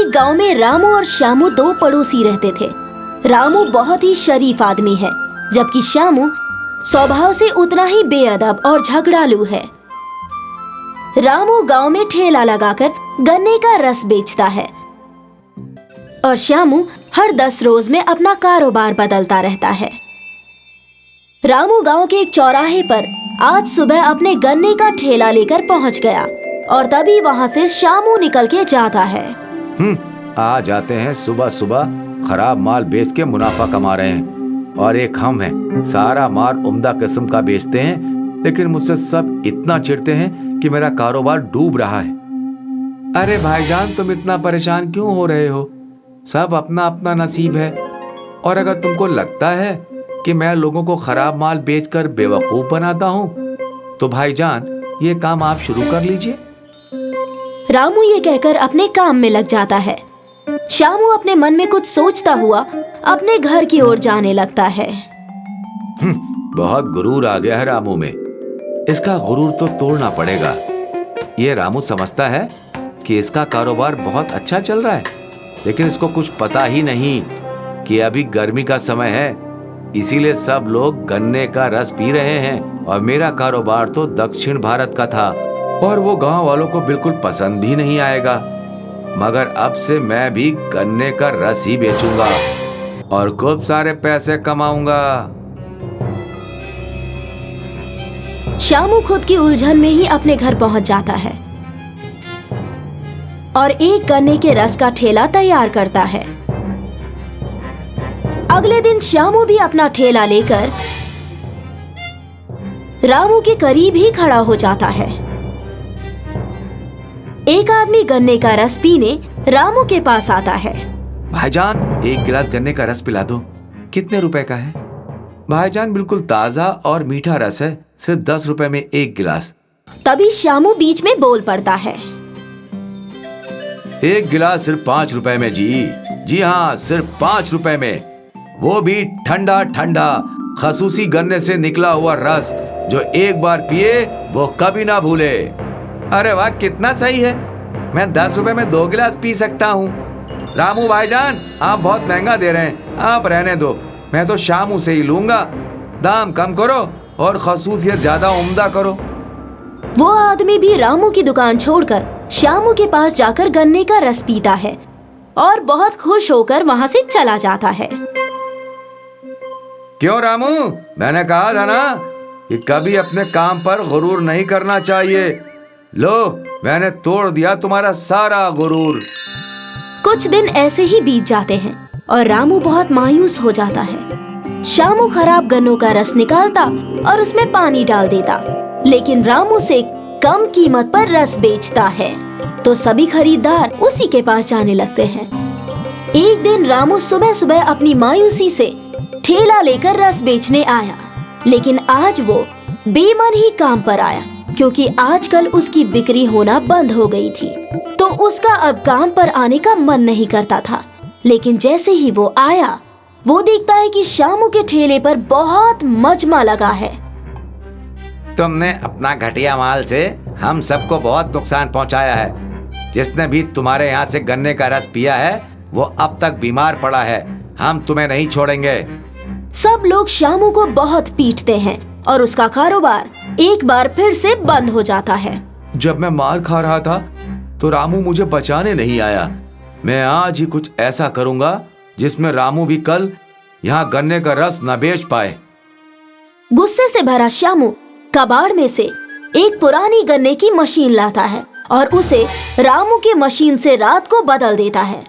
एक गांव में रामू और श्यामू दो पड़ोसी रहते थे। रामू बहुत ही शरीफ आदमी है, जबकि श्यामू स्वभाव से उतना ही बेअदब और झगड़ालू है। रामू गांव में ठेला लगाकर गन्ने का रस बेचता है और श्यामू हर 10 रोज में अपना कारोबार बदलता रहता है। रामू गांव के एक चौराहे पर आज सुबह अपने गन्ने का ठेला लेकर पहुंच गया और तभी वहां से श्यामू निकल के जाता है। आ जाते हैं सुबह सुबह, खराब माल बेच के मुनाफा कमा रहे हैं और एक हम हैं, सारा माल उम्दा किस्म का बेचते हैं, लेकिन मुझसे सब इतना चिढ़ते हैं कि मेरा कारोबार डूब रहा है। अरे भाईजान, तुम इतना परेशान क्यों हो रहे हो? सब अपना अपना नसीब है। और अगर तुमको लगता है कि मैं लोगों को खराब माल बेचकर बेवकूफ बनाता हूँ, तो भाईजान ये काम आप शुरू कर लीजिए। रामू ये कहकर अपने काम में लग जाता है। श्यामू अपने मन में कुछ सोचता हुआ अपने घर की ओर जाने लगता है। बहुत गुरूर आ गया है रामू में, इसका गुरूर तो तोड़ना पड़ेगा। ये रामू समझता है कि इसका कारोबार बहुत अच्छा चल रहा है, लेकिन इसको कुछ पता ही नहीं कि अभी गर्मी का समय है, इसीलिए सब लोग गन्ने का रस पी रहे हैं और मेरा कारोबार तो दक्षिण भारत का था और वो गांव वालों को बिल्कुल पसंद भी नहीं आएगा। मगर अब से मैं भी गन्ने का रस ही बेचूंगा और खूब सारे पैसे कमाऊंगा। श्यामू खुद की उलझन में ही अपने घर पहुंच जाता है और एक गन्ने के रस का ठेला तैयार करता है। अगले दिन श्यामू भी अपना ठेला लेकर रामू के करीब ही खड़ा हो जाता है। एक आदमी गन्ने का रस पीने रामू के पास आता है। भाईजान, एक गिलास गन्ने का रस पिला दो। कितने रुपए का है? भाईजान, बिल्कुल ताजा और मीठा रस है, सिर्फ 10 रुपए में एक गिलास। तभी श्यामू बीच में बोल पड़ता है। एक गिलास सिर्फ 5 रुपए में जी हाँ, सिर्फ 5 रुपए में, वो भी ठंडा ठंडा खसूसी गन्ने से निकला हुआ रस, जो एक बार पिए वो कभी ना भूले। अरे वाह, कितना सही है, मैं 10 रुपए में 2 गिलास पी सकता हूँ। रामू भाईजान, आप बहुत महंगा दे रहे हैं, आप रहने दो, मैं तो श्यामू से ही लूंगा। दाम कम करो और खसूसियत ज्यादा उम्दा करो। वो आदमी भी रामू की दुकान छोड़कर श्यामू के पास जाकर गन्ने का रस पीता है और बहुत खुश होकर वहां से चला जाता है। क्यों रामू, मैंने कहा था ना कि कभी अपने काम पर गुरूर नहीं करना चाहिए। लो, मैंने तोड़ दिया तुम्हारा सारा गुरूर। कुछ दिन ऐसे ही बीत जाते हैं और रामू बहुत मायूस हो जाता है। श्यामू खराब गन्नों का रस निकालता और उसमें पानी डाल देता, लेकिन रामू से कम कीमत पर रस बेचता है, तो सभी खरीदार उसी के पास जाने लगते हैं। एक दिन रामू सुबह सुबह अपनी मायूसी से ठेला लेकर रस बेचने आया, लेकिन आज वो बेमन ही काम पर आया, क्योंकि आजकल उसकी बिक्री होना बंद हो गई थी, तो उसका अब काम पर आने का मन नहीं करता था। लेकिन जैसे ही वो आया, वो देखता है कि श्यामू के ठेले पर बहुत मजमा लगा है। तुमने अपना घटिया माल से हम सबको बहुत नुकसान पहुंचाया है। जिसने भी तुम्हारे यहाँ से गन्ने का रस पिया है वो अब तक बीमार पड़ा है। हम तुम्हें नहीं छोड़ेंगे। सब लोग श्यामू को बहुत पीटते हैं और उसका कारोबार एक बार फिर से बंद हो जाता है। जब मैं मार खा रहा था तो रामू मुझे बचाने नहीं आया। मैं आज ही कुछ ऐसा करूंगा जिसमें रामू भी कल यहाँ गन्ने का रस न बेच पाए। गुस्से से भरा श्यामू कबाड़ में से एक पुरानी गन्ने की मशीन लाता है और उसे रामू की मशीन से रात को बदल देता है।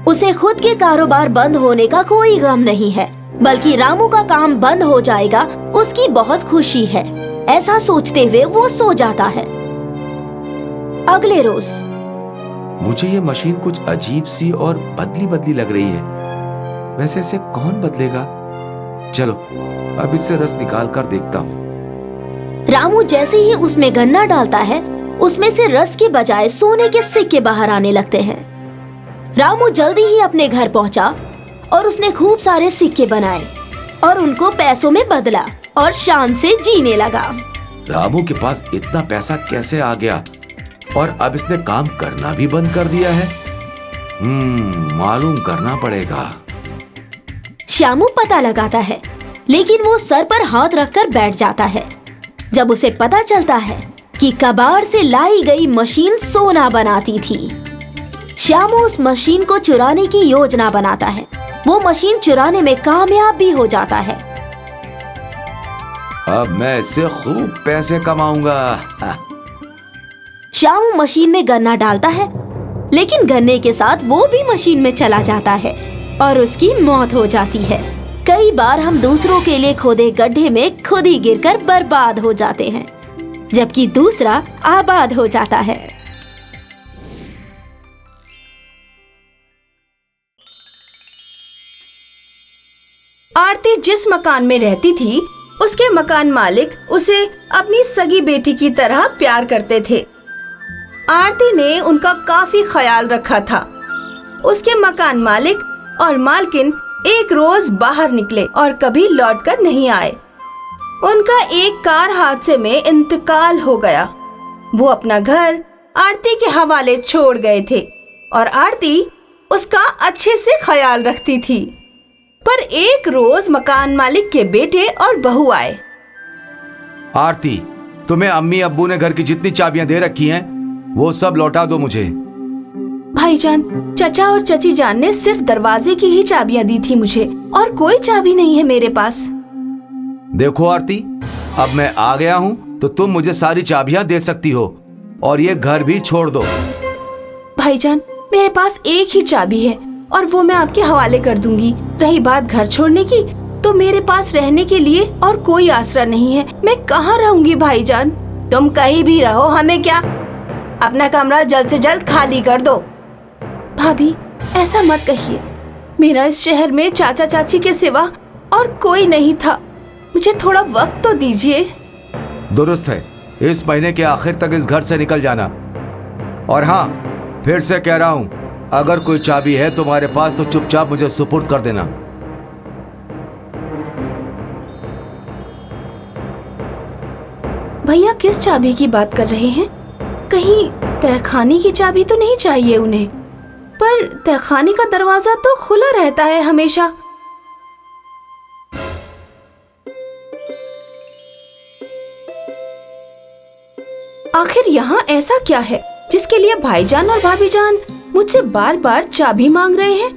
उसे खुद के कारोबार बंद होने का कोई गम नहीं है, बल्कि रामू का काम बंद हो जाएगा उसकी बहुत खुशी है। ऐसा सोचते हुए वो सो जाता है। अगले रोज मुझे ये मशीन कुछ अजीब सी और बदली बदली लग रही है। वैसे इसे कौन बदलेगा? चलो अब इससे रस निकाल कर देखता हूँ। रामू जैसे ही उसमें गन्ना डालता है, उसमें से रस के बजाय सोने के सिक्के बाहर आने लगते हैं। रामू जल्दी ही अपने घर पहुंचा और उसने खूब सारे सिक्के बनाए और उनको पैसों में बदला और शान से जीने लगा। रामू के पास इतना पैसा कैसे आ गया? और अब इसने काम करना भी बंद कर दिया है। मालूम करना पड़ेगा। श्यामू पता लगाता है, लेकिन वो सर पर हाथ रखकर बैठ जाता है जब उसे पता चलता है कि कबाड़ से लाई गई मशीन सोना बनाती थी। श्यामू उस मशीन को चुराने की योजना बनाता है। वो मशीन चुराने में कामयाब भी हो जाता है। अब मैं इससे खूब पैसे कमाऊंगा। श्यामू मशीन में गन्ना डालता है, लेकिन गन्ने के साथ वो भी मशीन में चला जाता है और उसकी मौत हो जाती है। कई बार हम दूसरों के लिए खोदे गड्ढे में खुद ही गिरकर बर्बाद हो जाते हैं, जबकि दूसरा आबाद हो जाता है। आरती जिस मकान में रहती थी, उसके मकान मालिक उसे अपनी सगी बेटी की तरह प्यार करते थे। आरती ने उनका काफी ख्याल रखा था। उसके मकान मालिक और मालकिन एक रोज बाहर निकले और कभी लौटकर नहीं आए। उनका एक कार हादसे में इंतकाल हो गया। वो अपना घर आरती के हवाले छोड़ गए थे और आरती उसका अच्छे से ख्याल रखती थी। पर एक रोज मकान मालिक के बेटे और बहू आए। आरती, तुम्हें अम्मी अब्बू ने घर की जितनी चाबियां दे रखी हैं, वो सब लौटा दो मुझे। भाईजान, चचा और चची जान ने सिर्फ दरवाजे की ही चाबियां दी थी मुझे, और कोई चाबी नहीं है मेरे पास। देखो आरती, अब मैं आ गया हूँ तो तुम मुझे सारी चाबियां दे सकती हो और ये घर भी छोड़ दो। भाईजान, मेरे पास एक ही चाबी है और वो मैं आपके हवाले कर दूंगी। रही बात घर छोड़ने की, तो मेरे पास रहने के लिए और कोई आसरा नहीं है। मैं कहाँ रहूंगी भाईजान? तुम कहीं भी रहो, हमें क्या। अपना कमरा जल्द से जल्द खाली कर दो। भाभी, ऐसा मत कहिए। मेरा इस शहर में चाचा चाची के सिवा और कोई नहीं था। मुझे थोड़ा वक्त तो दीजिए। दुरुस्त है, इस महीने के आखिर तक इस घर से निकल जाना। और हाँ, फिर से कह रहा हूँ, अगर कोई चाबी है तुम्हारे पास तो चुपचाप मुझे सुपुर्द कर देना। भैया किस चाबी की बात कर रहे हैं? कहीं तहखाने की चाबी तो नहीं चाहिए उन्हें? पर तहखाने का दरवाजा तो खुला रहता है हमेशा। आखिर यहाँ ऐसा क्या है जिसके लिए भाईजान और भाभी जान मुझसे बार बार चाबी मांग रहे हैं?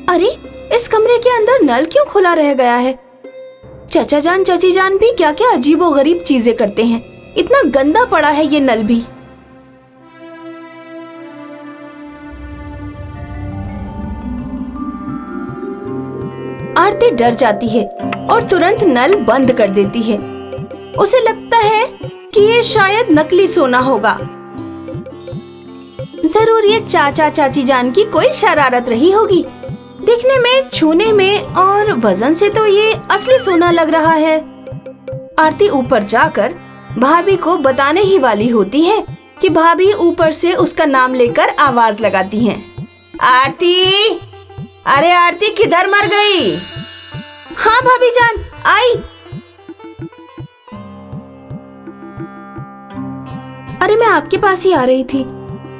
अरे, इस कमरे के अंदर नल क्यों खुला रह गया है? चचा जान चाची जान भी क्या क्या अजीबोगरीब चीजें करते हैं। इतना गंदा पड़ा है ये नल भी। आरती डर जाती है और तुरंत नल बंद कर देती है। उसे लगता है कि ये शायद नकली सोना होगा। जरूर ये चाचा चाची जान की कोई शरारत रही होगी। दिखने में, छूने में और वजन से तो ये असली सोना लग रहा है। आरती ऊपर जाकर भाभी को बताने ही वाली होती है कि भाभी ऊपर से उसका नाम लेकर आवाज लगाती हैं। आरती, अरे आरती किधर मर गई? हाँ भाभी जान, आई। अरे मैं आपके पास ही आ रही थी।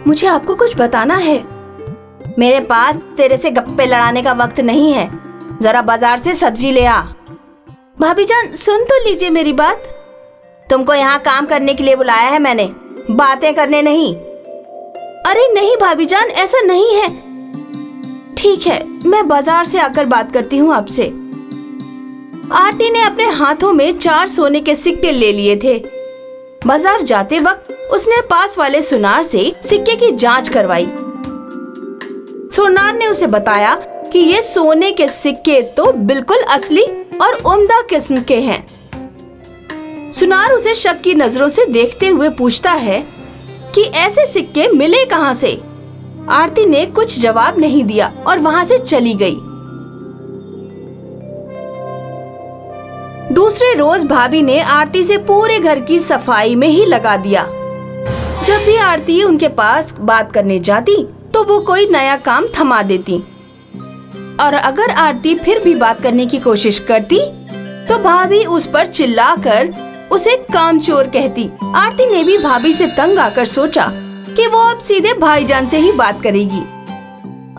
मुझे आपको कुछ बताना है। मेरे पास तेरे से गप्पे लड़ाने का वक्त नहीं है। जरा बाजार से सब्जी ले आ। भाभी जान, सुन तो लीजिए मेरी बात। तुमको यहाँ काम करने के लिए बुलाया है मैंने, बातें करने नहीं। अरे नहीं भाभी जान, ऐसा नहीं है। ठीक है, मैं बाजार से आकर बात करती हूँ आपसे। आरती ने अपने हाथों में 4 सोने के सिक्के ले लिए थे। बाजार जाते वक्त उसने पास वाले सुनार से सिक्के की जांच करवाई। सुनार ने उसे बताया कि ये सोने के सिक्के तो बिल्कुल असली और उम्दा किस्म के हैं। सुनार उसे शक की नजरों से देखते हुए पूछता है कि ऐसे सिक्के मिले कहां से। आरती ने कुछ जवाब नहीं दिया और वहां से चली गई। दूसरे रोज भाभी ने आरती से पूरे घर की सफाई में ही लगा दिया। जब भी आरती उनके पास बात करने जाती तो वो कोई नया काम थमा देती, और अगर आरती फिर भी बात करने की कोशिश करती तो भाभी उस पर चिल्लाकर उसे कामचोर कहती। आरती ने भी भाभी से तंग आकर सोचा कि वो अब सीधे भाईजान से ही बात करेगी।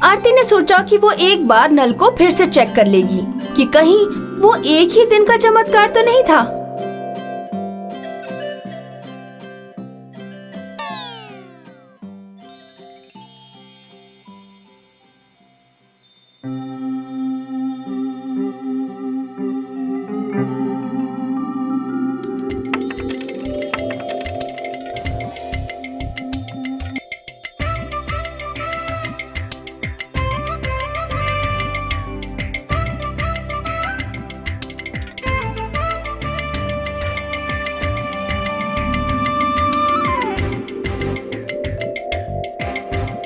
आरती ने सोचा कि वो एक बार नल को फिर से चेक कर लेगी कि कहीं वो एक ही दिन का चमत्कार तो नहीं था।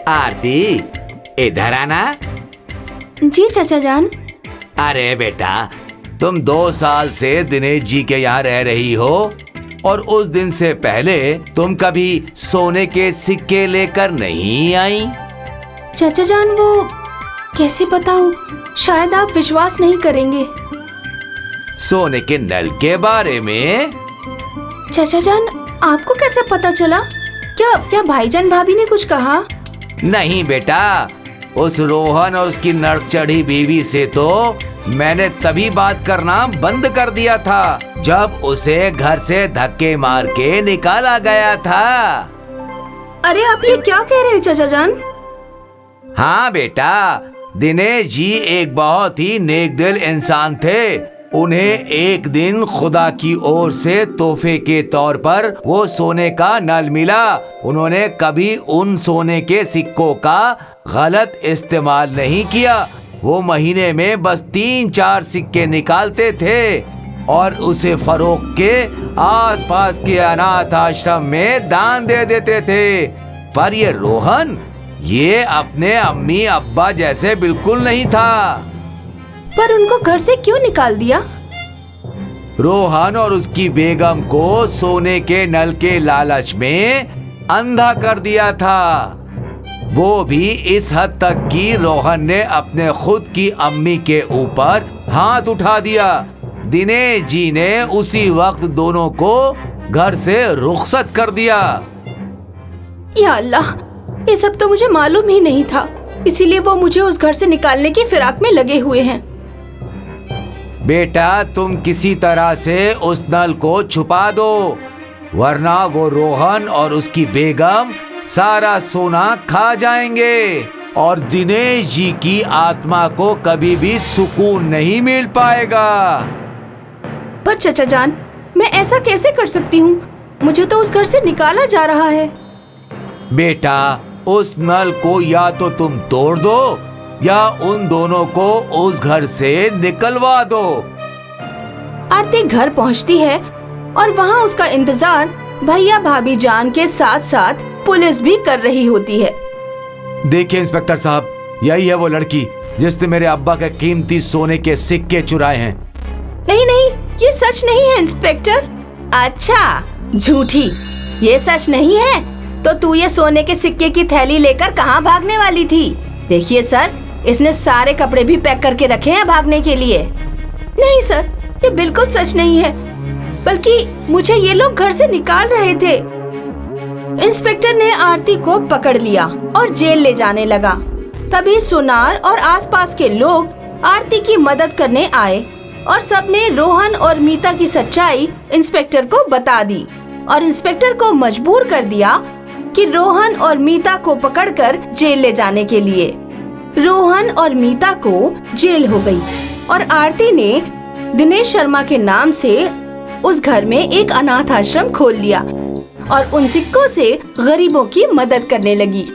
आरती, इधर आना। जी चाचा जान। अरे बेटा, तुम 2 साल से दिनेश जी के यहाँ रह रही हो और उस दिन से पहले तुम कभी सोने के सिक्के लेकर नहीं आई। चाचा जान, वो कैसे बताऊं? शायद आप विश्वास नहीं करेंगे। सोने के नल के बारे में? चाचा जान, आपको कैसे पता चला? क्या भाईजान भाभी ने कुछ कहा? नहीं बेटा, उस रोहन और उसकी नर्क चढ़ी बीवी से तो मैंने तभी बात करना बंद कर दिया था जब उसे घर से धक्के मार के निकाला गया था। अरे आप ये क्या कह रहे हैं चाचा जान? हाँ बेटा, दिनेश जी एक बहुत ही नेकदिल इंसान थे। उन्हें एक दिन खुदा की ओर से तोहफे के तौर पर वो सोने का नल मिला। उन्होंने कभी उन सोने के सिक्कों का गलत इस्तेमाल नहीं किया। वो महीने में बस 3-4 सिक्के निकालते थे और उसे फरोख्त के आसपास के अनाथ आश्रम में दान दे देते थे। पर ये रोहन, ये अपने अम्मी अब्बा जैसे बिल्कुल नहीं था। पर उनको घर से क्यों निकाल दिया? रोहन और उसकी बेगम को सोने के नल के लालच में अंधा कर दिया था। वो भी इस हद तक कि रोहन ने अपने खुद की अम्मी के ऊपर हाथ उठा दिया। दिनेश जी ने उसी वक्त दोनों को घर से रुखसत कर दिया। या अल्लाह, ये सब तो मुझे मालूम ही नहीं था। इसीलिए वो मुझे उस घर से निकालने की फिराक में लगे हुए हैं। बेटा, तुम किसी तरह से उस नल को छुपा दो, वरना वो रोहन और उसकी बेगम सारा सोना खा जाएंगे और दिनेश जी की आत्मा को कभी भी सुकून नहीं मिल पाएगा। पर चाचा जान, मैं ऐसा कैसे कर सकती हूँ? मुझे तो उस घर से निकाला जा रहा है। बेटा, उस नल को या तो तुम तोड़ दो या उन दोनों को उस घर से निकलवा दो। आरती घर पहुंचती है और वहां उसका इंतजार भैया भाभी जान के साथ साथ पुलिस भी कर रही होती है। देखिए इंस्पेक्टर साहब, यही है वो लड़की जिसने मेरे अब्बा के कीमती सोने के सिक्के चुराए हैं। नहीं नहीं, ये सच नहीं है इंस्पेक्टर। अच्छा, झूठी। ये सच नहीं है तो तू ये सोने के सिक्के की थैली लेकर कहाँ भागने वाली थी? देखिए सर, इसने सारे कपड़े भी पैक करके रखे हैं भागने के लिए। नहीं सर, ये बिल्कुल सच नहीं है, बल्कि मुझे ये लोग घर से निकाल रहे थे। इंस्पेक्टर ने आरती को पकड़ लिया और जेल ले जाने लगा। तभी सुनार और आसपास के लोग आरती की मदद करने आए और सबने रोहन और मीता की सच्चाई इंस्पेक्टर को बता दी और इंस्पेक्टर को मजबूर कर दिया कि रोहन और मीता को पकड़कर जेल ले जाने के लिए। रोहन और मीता को जेल हो गई और आरती ने दिनेश शर्मा के नाम से उस घर में एक अनाथ आश्रम खोल लिया और उन सिक्कों से गरीबों की मदद करने लगी।